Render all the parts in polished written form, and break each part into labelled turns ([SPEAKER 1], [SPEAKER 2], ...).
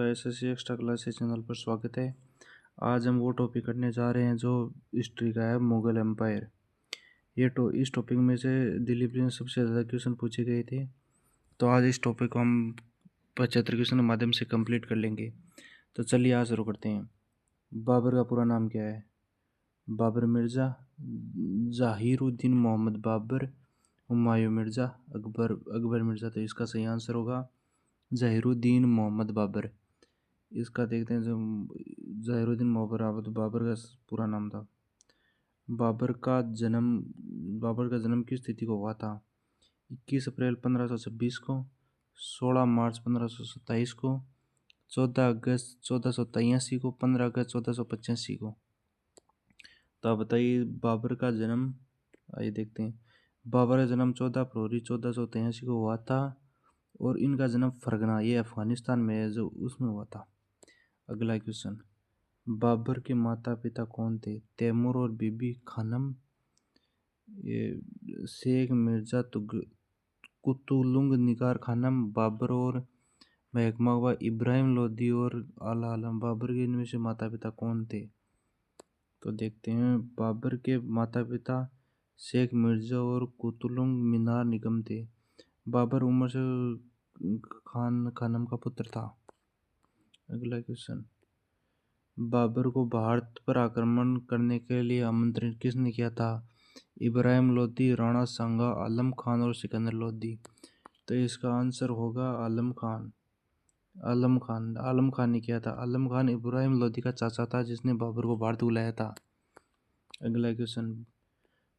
[SPEAKER 1] SSC extra classes channel पर स्वागत है। आज हम वो टॉपिक करने जा रहे हैं जो हिस्ट्री का है, मुगल एम्पायर। इस टॉपिक में से दिल्ली प्रीलिम्स में सबसे ज़्यादा क्वेश्चन पूछे गए थे, तो आज इस टॉपिक को हम 75 क्वेश्चन के माध्यम से कंप्लीट कर लेंगे। तो चलिए आज शुरू करते हैं। बाबर का पूरा नाम क्या है? बाबर मिर्ज़ा, ज़हीरुद्दीन मोहम्मद बाबर, हुमायूं मिर्ज़ा, अकबर मिर्ज़ा। तो इसका सही आंसर होगा ज़हीरुद्दीन मोहम्मद बाबर। इसका देखते हैं। जो ज़हीरुद्दीन मोहम्मद बाबर का पूरा नाम था। बाबर का जन्म बाबर का जन्म किस तिथि को हुआ था? 21 अप्रैल 1526 को, 16 मार्च 1527 को, 14 अगस्त 1483 को, 15 अगस्त 1485 को। तो आप बताइए बाबर का जन्म। आइए देखते हैं। बाबर का जन्म 14 फरवरी 1483 को हुआ था और इनका जन्म फरगना, ये अफगानिस्तान में है, जो उसमें हुआ था। अगला क्वेश्चन। बाबर के माता पिता कौन थे? तैमूर और बीबी खानम, ये शेख मिर्जा कुतुलुंग निगार खानम, बाबर और महकमा इब्राहिम लोदी और आला आलम। बाबर के इनमें से माता पिता कौन थे? तो देखते हैं। बाबर के माता पिता शेख मिर्जा और कुतुलुंग मीनार निगम थे। बाबर उमर से खानम का पुत्र था। अगला क्वेश्चन। बाबर को भारत पर आक्रमण करने के लिए आमंत्रित किसने किया था? इब्राहिम लोदी, राणा सांगा, आलम खान और सिकंदर लोदी। तो इसका आंसर होगा आलम खान। आलम खान ने किया था। आलम खान इब्राहिम लोदी का चाचा था, जिसने बाबर को भारत बुलाया था। अगला क्वेश्चन।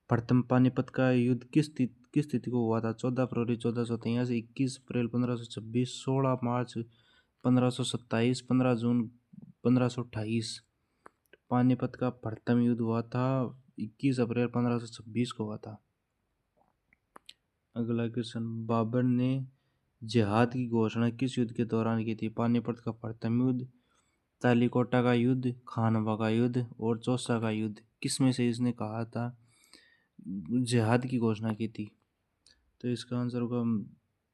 [SPEAKER 1] प्रथम पानीपत का युद्ध किस तिथि को हुआ था? 14 फरवरी 1483, 21 अप्रैल 1526, 16 मार्च 1527, 15 जून 1528। पानीपत का प्रथम युद्ध हुआ था 21 अप्रैल 1526 को हुआ था। अगला क्वेश्चन। बाबर ने जिहाद की घोषणा किस युद्ध के दौरान की थी? पानीपत का प्रथम युद्ध, तालीकोटा का युद्ध, खानवा का युद्ध और चौसा का युद्ध। किस में से इसने कहा था जिहाद की घोषणा की थी? तो इसका आंसर होगा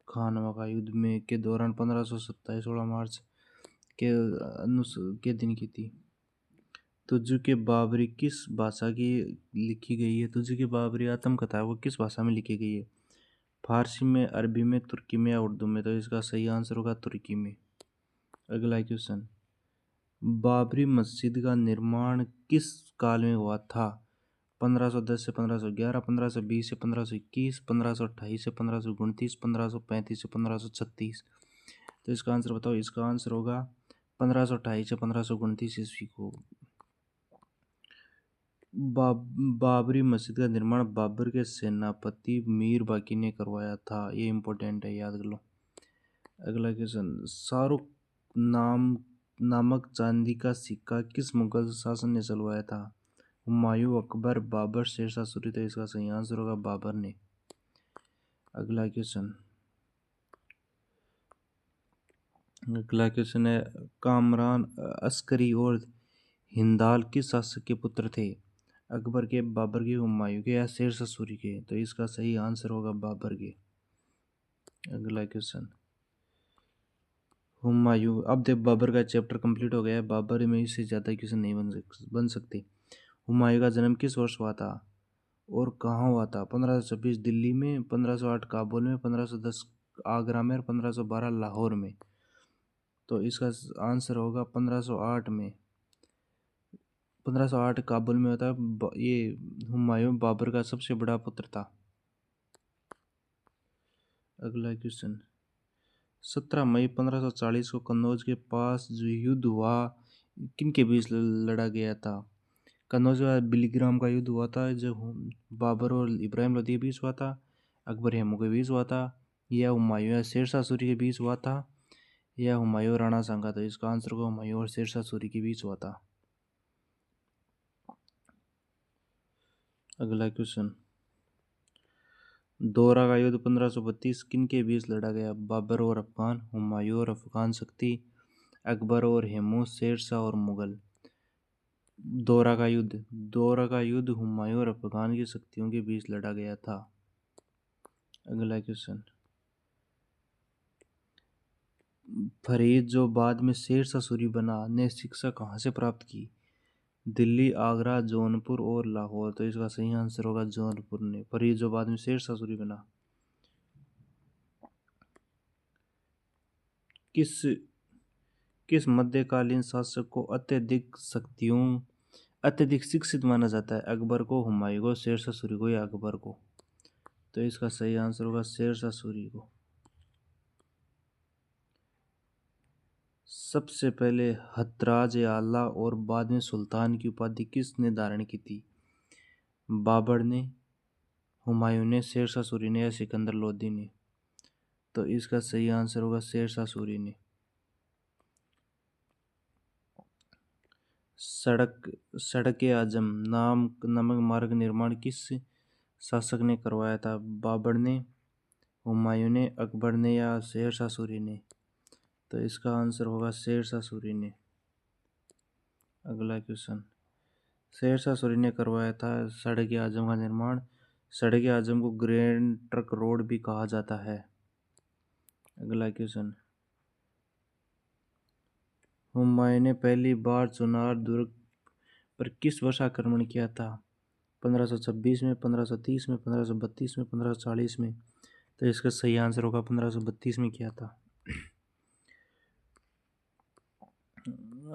[SPEAKER 1] खानवा का युद्ध में के दौरान 1527 16 मार्च के दिन की थी। तुझ के बाबरी किस भाषा की लिखी गई है? तुझ के बाबरी आत्मकथा वो किस भाषा में लिखी गई है? फारसी में, अरबी में, तुर्की में या उर्दू में? तो इसका सही आंसर होगा तुर्की में। अगला क्वेश्चन। बाबरी मस्जिद का निर्माण किस काल में हुआ था? 1510 से 1511, 1520 से 1521, 1528 से 1529, 1535 से 1536। तो इसका आंसर बताओ। इसका आंसर होगा 1528 से 1529 ईस्वी को। बाबरी मस्जिद का निर्माण बाबर के सेनापति मीर बाकी ने करवाया था। ये इम्पोर्टेंट है, याद कर लो। अगला क्वेश्चन। शाहरुख नामक चांदी का सिक्का किस मुगल शासन ने चलवाया था? हुमायूं, अकबर, बाबर, शेरशाह सूरी। तो इसका सही आंसर होगा बाबर ने। अगला क्वेश्चन है। कामरान अस्करी और हिंदाल किस शासक के पुत्र थे? अकबर के, बाबर के, हुमायूं के या शेरशाह सूरी के? तो इसका सही आंसर होगा बाबर के। अगला क्वेश्चन। हुमायूं। अब देख, बाबर का चैप्टर कंप्लीट हो गया है। बाबर में इससे ज़्यादा क्वेश्चन नहीं बन सकते। हुमायूं का जन्म किस वर्ष हुआ था और कहाँ हुआ था? 1526 दिल्ली में, 1508 काबुल में, 1510 आगरा में और 1512 लाहौर में। तो इसका आंसर होगा 1508 में। 1508 काबुल में होता है। ये हुमायूं बाबर का सबसे बड़ा पुत्र था। अगला क्वेश्चन। 17 मई 1540 को कन्नौज के पास जो युद्ध हुआ किन के बीच लड़ा गया था? कन्नौज का बिलीग्राम का युद्ध हुआ था, जो बाबर और इब्राहिम लोदी के बीच हुआ था, अकबर हेमू के बीच हुआ था, या हुमायूं या शेरशाह सूरी के बीच हुआ था, या हुमायूं और राणा सांगा। तो इसका आंसर होगा हुमायूं और शेरशाह सूरी के बीच हुआ था। अगला क्वेश्चन। दोरा का युद्ध 1532 किन के बीच लड़ा गया? बाबर और अफगान, हुमायूं और अफगान शक्ति, अकबर और हेमू, शेरशाह और मुगल। दोरा का युद्ध हुमायूं और अफगान की शक्तियों के बीच लड़ा गया था। अगला क्वेश्चन। फरीद जो बाद में शेरशाह सूरी बना ने शिक्षा कहाँ से प्राप्त की? दिल्ली, आगरा, जौनपुर और लाहौर। तो इसका सही आंसर होगा जौनपुर ने। फरीद जो बाद में शेरशाह सूरी बना। किस किस मध्यकालीन शासक को अत्यधिक शिक्षित माना जाता है? अकबर को, हुमायूं को, शेरशाह सूरी को या अकबर को? तो इसका सही आंसर होगा शेरशाह सूरी को। सबसे पहले हतराज आला और बाद में सुल्तान की उपाधि किसने धारण की थी? बाबर ने, हुमायूं ने, शेरशाह सूरी ने या सिकंदर लोदी ने? तो इसका सही आंसर होगा शेरशाह सूरी ने। सड़क ए आजम नामक मार्ग निर्माण किस शासक ने करवाया था? बाबर ने, हुमायूं ने, अकबर ने या शेरशाह सूरी ने? तो इसका आंसर होगा शेरशाह सूरी ने। अगला क्वेश्चन, शेरशाह सूरी ने करवाया था सड़क ए आजम का निर्माण। सड़क ए आजम को ग्रैंड ट्रंक रोड भी कहा जाता है। अगला क्वेश्चन, हुमायूं ने पहली बार चुनार दुर्ग पर किस वर्ष आक्रमण किया था? 1526 में, 1530 में, 1532 में, 1540 में? तो इसका सही आंसर होगा 1532 में किया था।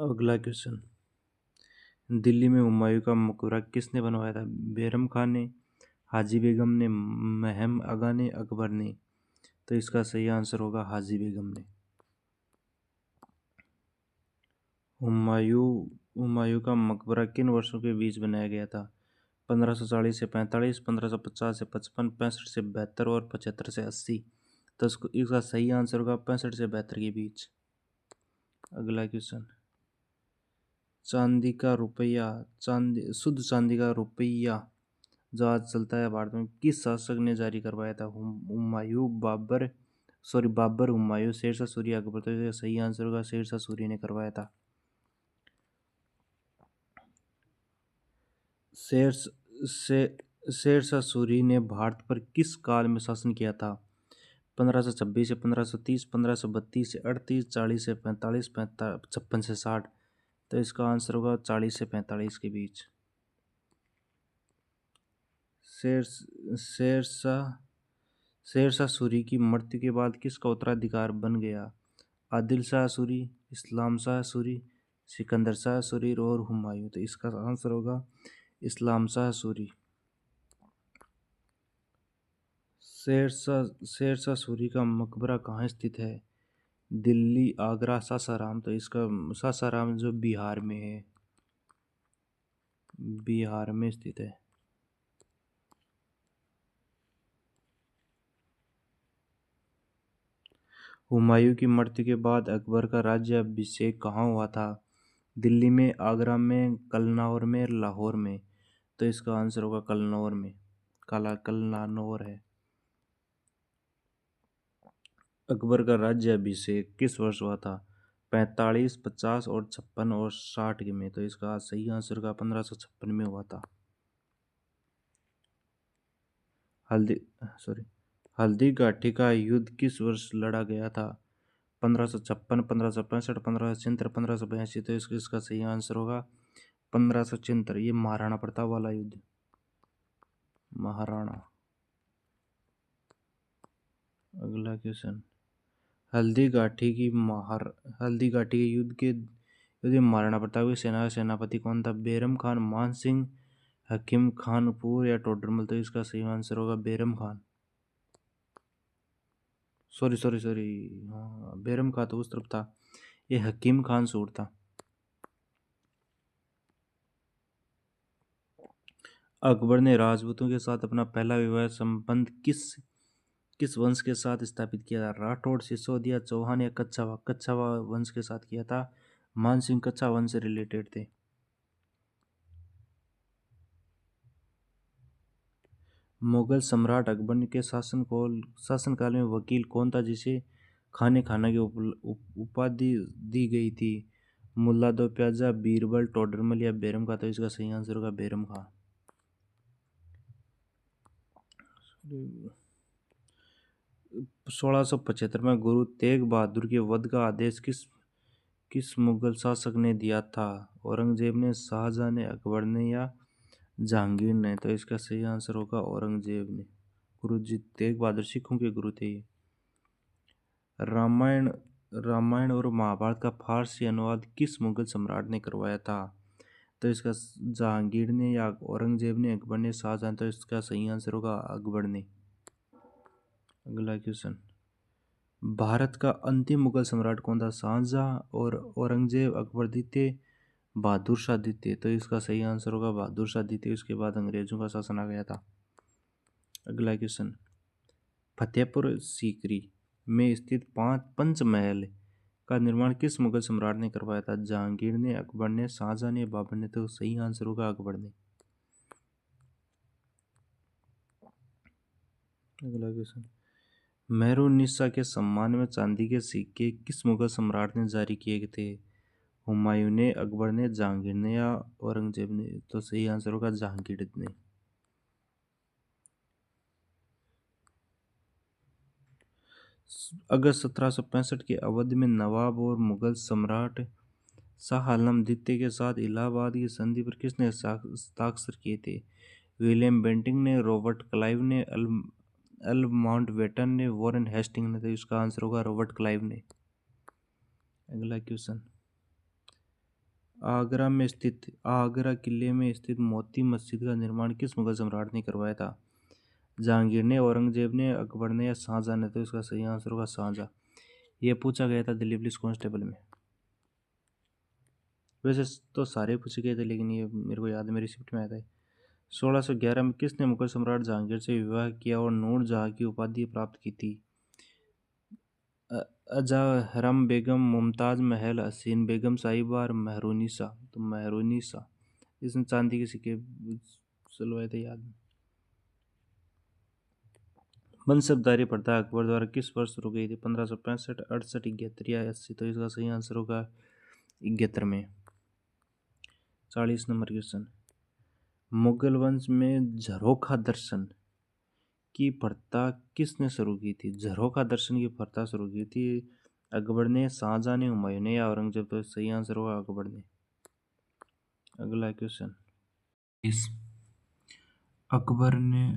[SPEAKER 1] अगला क्वेश्चन, दिल्ली में हुमायूं का मकबरा किसने बनवाया था? बैरम खान ने, हाजी बेगम ने, महम आगा ने, अकबर ने? तो इसका सही आंसर होगा हाजी बेगम ने। हुमायूं का मकबरा किन वर्षों के बीच बनाया गया था? 1540 से 45, 1550 से 55, 65 से 72 और 75 से 80? तो इसका सही आंसर होगा 65 से 72 के बीच। अगला क्वेश्चन, शुद्ध चांदी का रुपया जो आज चलता है भारत में किस शासक ने जारी करवाया था? बाबर, हुमायूं, शेरशाह सूरी, अकबर? तो इसका सही आंसर होगा शेरशाह सूरी ने करवाया था। शेरशाह सूरी ने भारत पर किस काल में शासन किया था? 1526 से 1530, 1532 से 38, 40 से 45, 56 से 60? तो इसका आंसर होगा 40 से 45 के बीच। शेरशाह सूरी की मृत्यु के बाद किसका उत्तराधिकार बन गया? आदिल शाह सूरी, इस्लाम शाह सूरी, सिकंदर शाह सूरी और हुमायूं? तो इसका आंसर होगा इस्लाम शाह सूरी। शेरशाह सूरी का मकबरा कहाँ स्थित है? दिल्ली, आगरा, सासाराम? तो इसका सासाराम जो बिहार में है, बिहार में स्थित है। हुमायूं की मृत्यु के बाद अकबर का राज्याभिषेक कहाँ हुआ था? दिल्ली में, आगरा में, कलनौर में, लाहौर में? तो इसका आंसर होगा कलनौर में। कलनानौर है। अकबर का राज्याभिषेक किस वर्ष हुआ था? 45, 50 और 56 और 60 के में? तो इसका सही आंसर का 1556 में हुआ था। हल्दी घाटी का युद्ध किस वर्ष लड़ा गया था? 1556, 1565, 1576, 1582? तो इसका सही आंसर होगा 1576। ये महाराणा प्रताप वाला युद्ध, महाराणा। अगला क्वेश्चन, हल्दी घाटी के युद्ध में महाराणा प्रताप की सेना का सेनापति कौन था? बैरम खान, मान सिंह, हकीम खानपुर या टोडरमल? तो इसका सही आंसर होगा बैरम खान। सॉरी, हाँ, बैरम खान तो उस तरफ था, ये हकीम खान सूर था। अकबर ने राजपूतों के साथ अपना पहला विवाह संबंध किस वंश के साथ स्थापित किया था? राठौड़, सिसोदिया, चौहान या कच्छावा? कच्छावा वंश के साथ किया था। मानसिंह कच्छा वंश से रिलेटेड थे। मुगल सम्राट अकबर के शासनकाल में वकील कौन था जिसे खाने खाना की उपाधि दी गई थी? मुल्ला दो प्याजा, बीरबल, टोडरमल या बैरम खां? तो इसका सही आंसर होगा बैरम खां। 1675 में गुरु तेग बहादुर के वध का आदेश किस किस मुगल शासक ने दिया था? औरंगजेब ने, शाहजहां ने, अकबर ने या जहांगीर ने? तो इसका सही आंसर होगा औरंगजेब ने। गुरु जी तेग बहादुर सिखों के गुरु थे ये। रामायण रामायण और महाभारत का फारसी अनुवाद किस मुगल सम्राट ने करवाया था? तो इसका जहांगीर ने या औरंगजेब ने, अकबर ने, शाहजहां? तो इसका सही आंसर होगा अकबर ने। अगला क्वेश्चन, भारत का अंतिम मुगल सम्राट कौन था? शाहजहां और औरंगजेब, अकबर द्वितीय, बहादुर शाह द्वितीय? तो इसका सही आंसर होगा बहादुर शाह द्वितीय। उसके बाद अंग्रेजों का शासन आ गया था। अगला क्वेश्चन, फतेहपुर सीकरी में स्थित पंचमहल का निर्माण किस मुगल सम्राट ने करवाया था? जहांगीर ने, अकबर ने, शाहजहां ने, बाबर ने? तो सही आंसर होगा अकबर ने। अगला क्वेश्चन, मेहरुन्निसा के सम्मान में चांदी के सिक्के किस मुगल सम्राट ने जारी किए थे? हुमायूं ने, अकबर ने, जहांगीर ने या औरंगजेब ने? तो सही आंसर होगा जहांगीर ने। अगस्त 1765 की अवधि में नवाब और मुगल सम्राट शाह आलम द्वितीय के साथ इलाहाबाद की संधि पर किसने हस्ताक्षर किए थे? विलियम बेंटिंक ने, रॉबर्ट क्लाइव ने, अल माउंटबेटन ने, वॉरेन हेस्टिंग ने? तो इसका आंसर होगा रॉबर्ट क्लाइव ने। अगला क्वेश्चन, आगरा किले में स्थित मोती मस्जिद का निर्माण किस मुगल सम्राट ने करवाया था? जहांगीर ने, औरंगजेब ने, अकबर ने या शाहजहां ने? तो इसका सही आंसर होगा शाहजहां। यह पूछा गया था दिल्ली पुलिस कांस्टेबल में। वैसे तो सारे पूछे गए थे, लेकिन ये मेरे को याद है, मेरी शिफ्ट में आया था। 1611 में किसने मुगल सम्राट जहांगीर से विवाह किया और नूर जहां की उपाधि प्राप्त की थी? अजहरम बेगम, मुमताज महल, हसीन बेगम साहिबा और मेहरुन्निसा? तो मेहरुन्निसा। इसने चांदी के सिक्के चलवाए थे, याद में। मनसबदारी प्रथा अकबर द्वारा किस वर्ष शुरू की थी? 1565, 68, 71 या 80? तो इसका सही आंसर होगा 71 में। 40 नंबर क्वेश्चन, मुगल वंश में झरोखा दर्शन की प्रथा किसने शुरू की थी? झरोखा दर्शन की प्रथा शुरू की थी अकबर ने, शाहजहां ने, हुमायूं ने या औरंगजेब? तो सही आंसर होगा अकबर ने। अगला क्वेश्चन, इस अकबर ने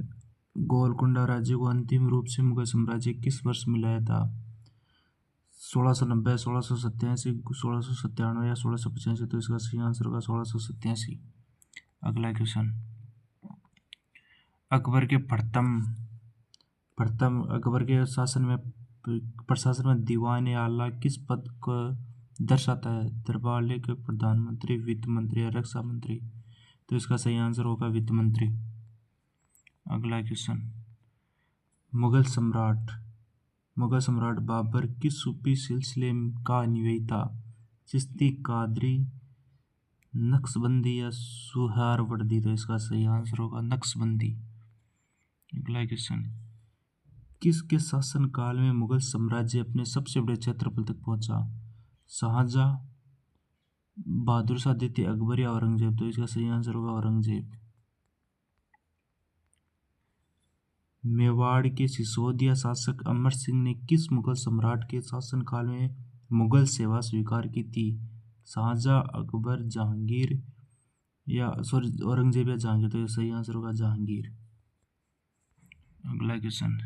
[SPEAKER 1] गोलकुंडा राज्य को अंतिम रूप से मुगल साम्राज्य किस वर्ष मिलाया था? 1690, 1687, 1697 या 1685? तो इसका सही आंसर होगा 1687। अगला क्वेश्चन, अकबर के प्रथम अकबर के प्रशासन में दीवान आला किस पद को दर्शाता है? दरबार लेखक, प्रधानमंत्री, वित्त मंत्री या रक्षा मंत्री? तो इसका सही आंसर होगा वित्त मंत्री। अगला क्वेश्चन, मुगल सम्राट बाबर किस सूफी सिलसिले का अनुयायी था? चिश्ती, कादरी, नक्शबंदी या सुहरावर्दी? तो इसका सही आंसर होगा नक्शबंदी। अगला क्वेश्चन, किसके शासन काल में मुगल साम्राज्य अपने सबसे बड़े क्षेत्रफल तक पहुंचा? शाहजहां, बहादुर शाह द्वितीय, अकबर या औरंगजेब? तो इसका सही आंसर होगा औरंगजेब। मेवाड़ के सिसोदिया शासक अमर सिंह ने किस मुगल सम्राट के शासनकाल में मुगल सेवा स्वीकार की थी? शाहजहां, अकबर, जहांगीर या औरंगजेब या जहांगीर? तो सही आंसर होगा जहांगीर। अगला क्वेश्चन,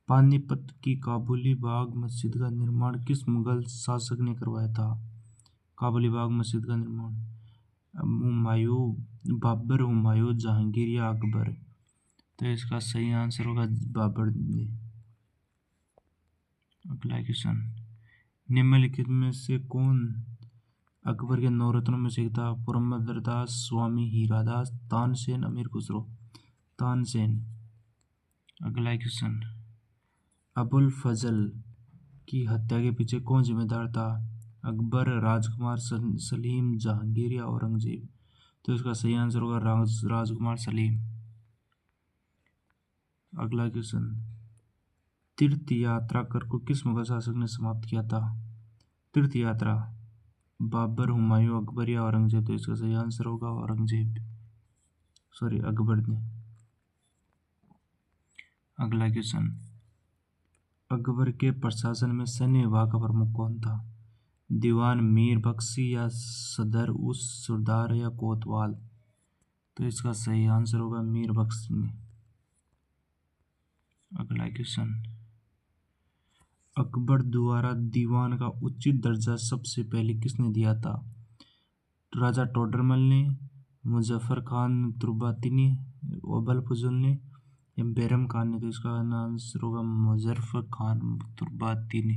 [SPEAKER 1] पानीपत की काबुली बाग मस्जिद का निर्माण किस मुगल शासक ने करवाया था? काबुली बाग मस्जिद का निर्माण हुमायूं, बाबर, हुमायूं, जहांगीर या अकबर? तो इसका सही आंसर होगा बाबर ने। अगला क्वेश्चन, निम्नलिखित में से कौन अकबर के 9 रत्नों में से एक था? पुरंदरदास, स्वामी हीरादास, तानसेन, अमीर खुसरो? तानसेन। अगला क्वेश्चन, अबुल फजल की हत्या के पीछे कौन जिम्मेदार था? अकबर, राजकुमार सलीम, जहांगीर या औरंगजेब? तो इसका सही आंसर होगा राजकुमार सलीम। अगला क्वेश्चन, तीर्थ यात्रा कर को किस मुगल शासक ने समाप्त किया था? तीर्थ यात्रा बाबर, हुमायूं, अकबर या औरंगजेब? तो इसका सही आंसर होगा अकबर ने। अगला क्वेश्चन, अकबर के प्रशासन में सैन्य विभाग का प्रमुख कौन था? दीवान मीर बख्शी या सदर उस सरदार या कोतवाल? तो इसका सही आंसर होगा मीर बख्शी। अगला क्वेश्चन, अकबर द्वारा दीवान का उचित दर्जा सबसे पहले किसने दिया था? राजा टोडरमल ने, मुजफ्फर खान तुर्बातिनी, ओबल फजल ने या बैरम खान ने? तो इसका आंसर होगा मुजफ्फर खान तुर्बातिनी।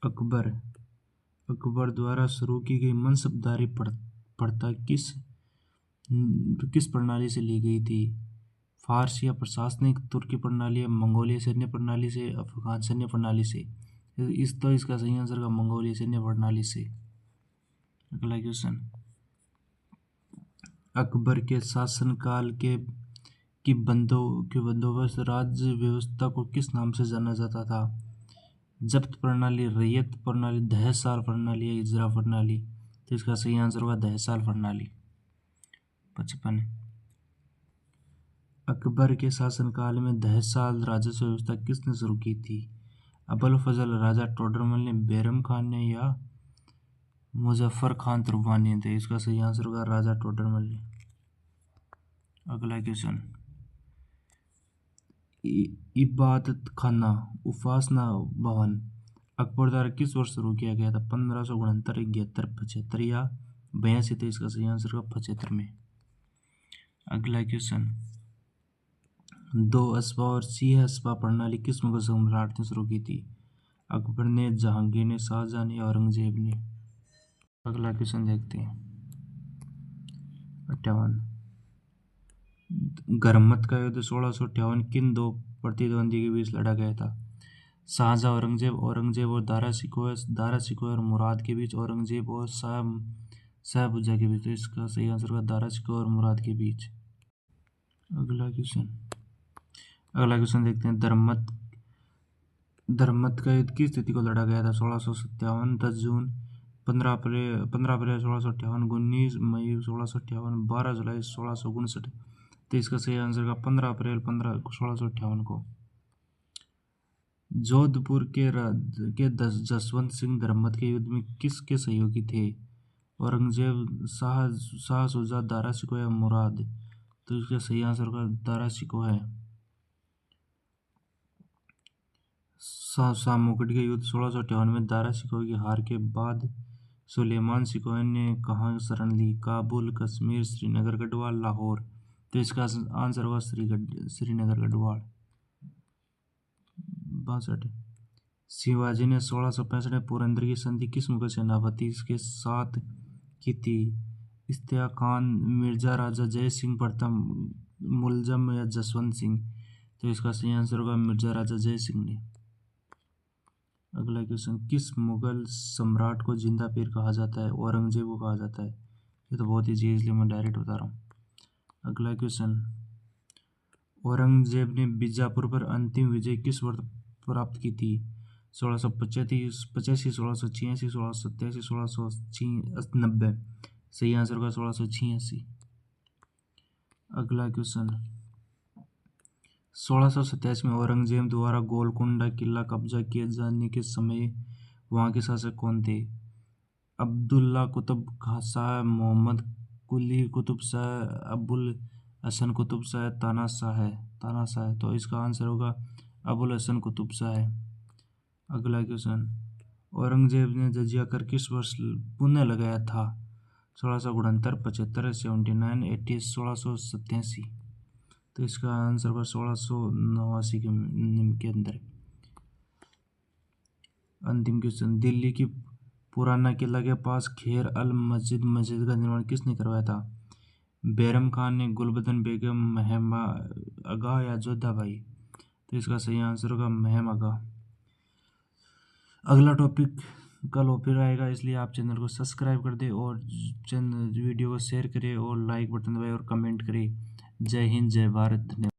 [SPEAKER 1] अकबर द्वारा शुरू की गई मनसबदारी प्रथा किस प्रणाली से ली गई थी? फारसी या प्रशासनिक, तुर्की प्रणाली या मंगोलिया सैन्य प्रणाली से, अफगान सैन्य प्रणाली से? इसका सही आंसर का मंगोलिया सैन्य प्रणाली से। अगला क्वेश्चन, अकबर के शासनकाल की बंदोबस्त राज्य व्यवस्था को किस नाम से जाना जाता था? जब्त प्रणाली, रैयत प्रणाली, दहसाल प्रणाली या इजरा प्रणाली? तो इसका सही आंसर होगा दहसाल प्रणाली। 55, अकबर के शासनकाल में दहसाल राजस्व व्यवस्था किसने शुरू की थी? अबुल फजल, राजा टोडरमल ने, बैरम खान ने या मुजफ्फर खान तुर्बानी? तो इसका सही आंसर होगा राजा टोडरमल ने। अगला क्वेश्चन, इबादत खाना, उपासना भवन अकबर द्वारा किस वर्ष शुरू किया गया था? 1569, 71, 75 या 82? तो इसका सही आंसर होगा 75 में। अगला क्वेश्चन, दो अस्बा और सिंह अस्बा प्रणाली किस मुगल सम्राट ने शुरू की थी? अकबर ने, जहांगीर ने, शाहजहां ने या औरंगजेब ने? अगला क्वेश्चन देखते हैं। 58, गरमत का युद्ध 1658 किन दो प्रतिद्वंदी के बीच लड़ा गया था? शाहजहां औरंगजेब और दारा शिकोह और मुराद के बीच, औरंगजेब और शाहबुजा के बीच? तो इसका सही आंसर होगा दारा शिकोह और मुराद के बीच। अगला क्वेश्चन देखते हैं। धर्मत का युद्ध किस तिथि को लड़ा गया था? 1657, 10 जून, 15 अप्रैल 1658, 19 मई 1658, 12 जुलाई 1659? तो इसका सही आंसर का 15 अप्रैल 1658 को। जोधपुर के जसवंत सिंह धर्मत के युद्ध में किसके सहयोगी थे? औरंगजेब, शाह शुजा, दारा शिकोह या मुराद? तो इसका सही आंसर का दारा शिकोह है। सामूकट के युद्ध 1658 में दारा शिकोह की हार के बाद सुलेमान शिकोह ने कहाँ शरण ली? काबुल, कश्मीर, श्रीनगर, गढ़वाल, लाहौर? तो इसका आंसर होगा श्रीनगर गढ़वाल। 62, शिवाजी ने 1665 में पुरंदर की संधि किस मुगल सेनापति के साथ की थी? इश्तियाक खान, मिर्जा राजा जय सिंह प्रथम, मुलजम या जसवंत सिंह? तो इसका सही आंसर होगा मिर्जा राजा जय सिंह ने। अगला क्वेश्चन, किस मुगल सम्राट को जिंदा पीर कहा जाता है? औरंगजेब को कहा जाता है। ये तो बहुत ईजी है, इसलिए मैं डायरेक्ट बता रहा हूँ। अगला क्वेश्चन, औरंगजेब ने बीजापुर पर अंतिम विजय किस वर्ष प्राप्त की थी? 1685, 1686, 1687, 1690? सही आंसर होगा 1686। अगला क्वेश्चन, 1627 में औरंगजेब द्वारा गोलकुंडा किला कब्जा किए जाने के समय वहाँ के शासक कौन थे? अब्दुल्ला कुतुब शाह, मोहम्मद कुली कुतुब शाह, अबुल हसन कुतुब शाह, ताना शाह? तो इसका आंसर होगा अबुल हसन कुतुब शाह है। अगला क्वेश्चन, औरंगजेब ने जजिया कर किस वर्ष पुनः लगाया था? 1669, 75, 79, 80, 1687? तो इसका आंसर होगा 1689 के अंदर। अंतिम क्वेश्चन, दिल्ली की पुराना किला के पास खेर अल मस्जिद का निर्माण किसने करवाया था? बैरम खान ने, गुलबदन बेगम, महम आगा या जोधा भाई? तो इसका सही आंसर होगा महम आगा। अगला टॉपिक कल फिर आएगा, इसलिए आप चैनल को सब्सक्राइब कर दें और वीडियो को शेयर करें और लाइक बटन दबाएं और कमेंट करें। जय हिंद, जय भारत, धन्यवाद।